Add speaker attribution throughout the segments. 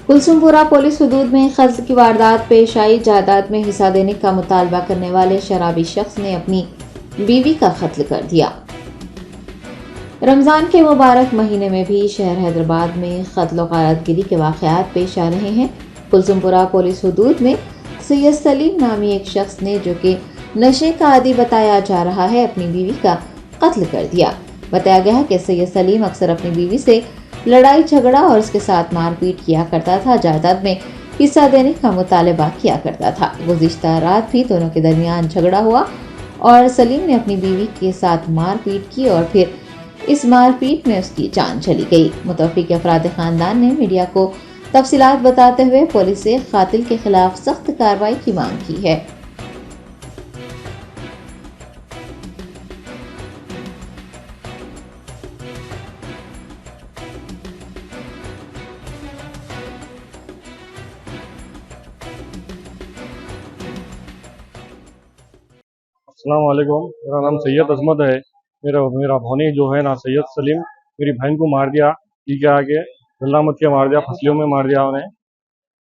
Speaker 1: Kulsumpura police हुदूद में कत्ल की वारदात पेश आई। जायदाद में हिस्सा देने का मुतालबा करने वाले शराबी शख्स ने अपनी बीवी का कत्ल कर दिया। रमजान के मुबारक महीने में भी शहर हैदराबाद में कत्ल व गारतगिरी के वाक़यात पेश आ रहे हैं। कुलसुमपुरा पुलिस हुदूद में सैयद सलीम नामी एक शख्स ने, जो कि नशे का आदी बताया जा रहा है, अपनी बीवी का कत्ल कर दिया। बताया गया है कि सैयद सलीम अक्सर अपनी बीवी से लड़ाई झगड़ा और उसके साथ मारपीट किया करता था। जायदाद में हिस्सा देने का मुतालबा किया करता था। गुज़िश्ता रात भी दोनों के दरमियान झगड़ा हुआ और सलीम ने अपनी बीवी के साथ मारपीट की और फिर इस मारपीट में उसकी जान चली गई। मुतवफ़्फ़ी के अफराद खानदान ने मीडिया को तफसीलात बताते हुए पुलिस से कातिल के खिलाफ सख्त कार्रवाई की मांग की है।
Speaker 2: अस्सलाम वालेकुम। मेरा नाम सैयद अजमत है। मेरा भौनी जो है ना सैयद सलीम, मेरी बहन को मार दिया, पी के आके गल्ला मत के मार दिया, फसलियों में मार दिया, उन्हें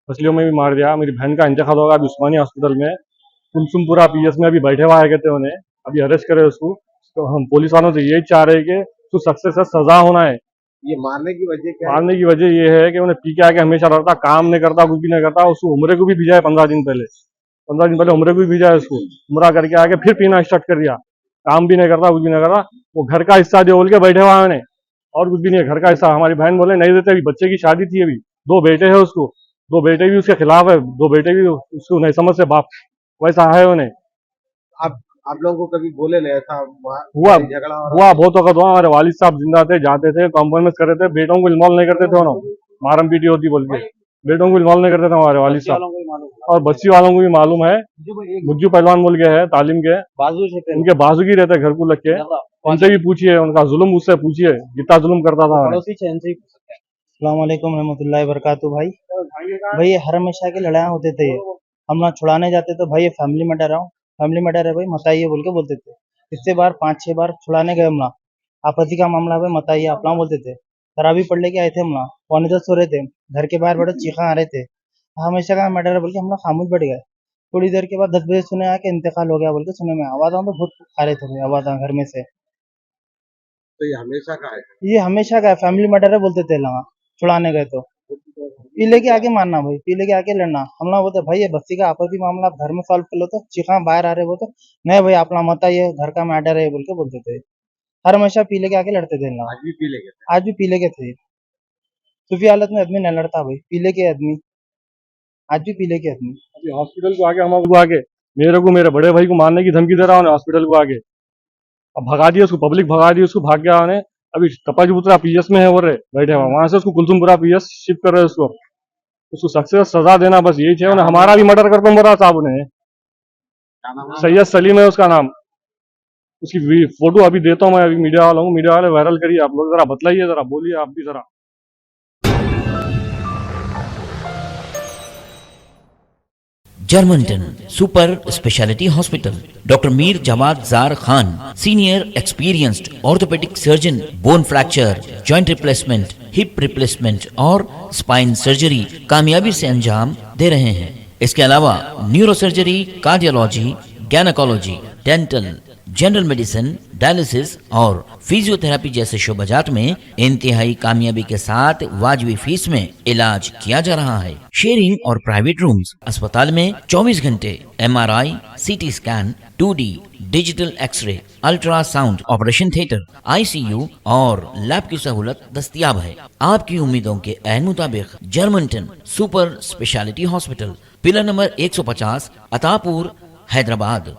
Speaker 2: फसलियों में भी मार दिया। मेरी बहन का इंतकाल होगा अभी उस्मानिया हॉस्पिटल में। कुलसुमपुरा पीएस में अभी बैठे हुआ है, कहते हैं उन्हें अभी अरेस्ट करे उसको। तो हम पुलिस वालों से यही चाह रहे हैं कि उसको सख्त से सख्त सजा होना है।
Speaker 3: ये मारने की वजह क्या है?
Speaker 2: मारने की वजह ये है कि उन्हें पी के आके हमेशा लड़ता, काम नहीं करता, कुछ भी नहीं करता। उसको उम्र को भी भेजा है 15 दिन पहले उम्र को भी भेजा है उसको। उम्र करके आके फिर पीना स्टार्ट कर दिया। काम भी नहीं करता, कुछ भी नहीं करता। वो घर का हिस्सा दे बोल के बैठे हुआ है, और कुछ भी नहीं है। घर का हिस्सा हमारी बहन बोले नहीं देते। अभी बच्चे की शादी थी, अभी 2 बेटे हैं उसको, 2 बेटे भी उसके खिलाफ है, 2 बेटे भी उसको नहीं समझ से बाप वैसा है उन्हें।
Speaker 3: आप लोगों को कभी बोले नहीं ऐसा
Speaker 2: हुआ
Speaker 3: झगड़ा
Speaker 2: हुआ बहुत वक्त हुआ। हमारे वालिद साहब जिंदा थे, जाते थे, कॉम्प्रोमाइज कर रहे थे, बेटों को इन्वॉल्व नहीं करते थे उन्होंने। मारम पीटी होती बोल के बेटों को इन्वॉल्व नहीं करते थे हमारे वालिद साहब। और बस्ती वालों को भी मालूम है, मुज्जू पहलवान बोल के है तालीम के, उनके बाजू की रहते घर को लग के। उनसे भी पूछिए, उनका जुल्म उससे पूछिए, कितना जुल्म करता था।
Speaker 4: अस्सलाम वालेकुम रहमतुल्लाहि वबरकातुहू। भाई ये हर हमेशा की लड़ाई होते थे। हम ना छुड़ाने जाते तो भाई ये फैमिली मैटर है भाई, मत आइए बोल के बोलते थे। इससे बार 5-6 बार छुड़ाने गए हमला, आपत्ति का मामला भाई मत आइए अपना बोलते थे। शराबी पढ़ लेके आए थे हमला, 9:45 हो रहे थे, घर के बाहर बड़े चीखा आ रहे थे, हमेशा का मैटर है बोल के हम लोग खामोश बैठ गए। थोड़ी देर के बाद 10 बजे सुने आके इंतकाल हो गया बोल के सुने में आवाज़ तो बहुत आ रहे थे आवाज़ घर में से।
Speaker 3: तो ये हमेशा का है?
Speaker 4: ये हमेशा का फैमिली मैटर है बोलते थे लगा, छुड़ाने गए तो पी लेके आके मारना भाई, पी लेके आके लड़ना। हम लोग बोलते भाई ये बस्ती का आपसी मामला आप घर में सॉल्व कर लो, तो चिखा बाहर आ रहे वो तो नहीं भाई अपना मत आइए, घर का मैटर है बोल के बोलते थे। हर हमेशा पी लेके आके लड़ते थे हम लोग।
Speaker 3: आज भी पी लेंगे?
Speaker 4: आज भी पी लेके थे। सूफी हालत में आदमी नहीं लड़ता भाई, पी लेके आदमी, आज भी पी लेके आदमी।
Speaker 2: अभी हॉस्पिटल को आके हमको आके मेरे बड़े भाई को मारने की धमकी दे रहा हूँ हॉस्पिटल को आके। अब भगा दिया उसको, पब्लिक भगा दी उसको, भाग गया उन्हें। अभी तपाजपुत्रा पीएस में है वो रहे बैठे हुआ, वहां से उसको कुलसुमपुरा पीएस शिफ्ट कर रहे हैं उसको सक्सेस सजा देना, बस यही चाहिए उन्हें। हमारा भी मर्डर करके मरा साहब उन्हें। सैयद सलीम है उसका नाम। उसकी फोटो अभी देता हूँ मैं अभी मीडिया वालों को, मीडिया वाले वायरल करिए आप लोग, जरा बतलाइए, जरा बोलिए आप भी जरा।
Speaker 5: Germanton super speciality hospital, doctor Mir Jawad Zar Khan, senior experienced orthopaedic surgeon, bone fracture, joint replacement, hip replacement और स्पाइन सर्जरी कामयाबी से अंजाम दे रहे हैं। इसके अलावा neuro surgery, cardiology, gynaecology, dental, general medicine, dialysis और फिजियोथेरेपी जैसे शोबाजात में इंतहाई कामयाबी के साथ वाजबी फीस में इलाज किया जा रहा है। शेयरिंग और प्राइवेट रूम्स। अस्पताल में 24 घंटे MRI, CT scan, 2D digital x ray, ultrasound, operation theatre, ICU और लैब की सहूलत दस्तयाब है। आपकी उम्मीदों के ऐन मुताबिक Germanton super speciality hospital, pillar number 150, Attapur, Hyderabad.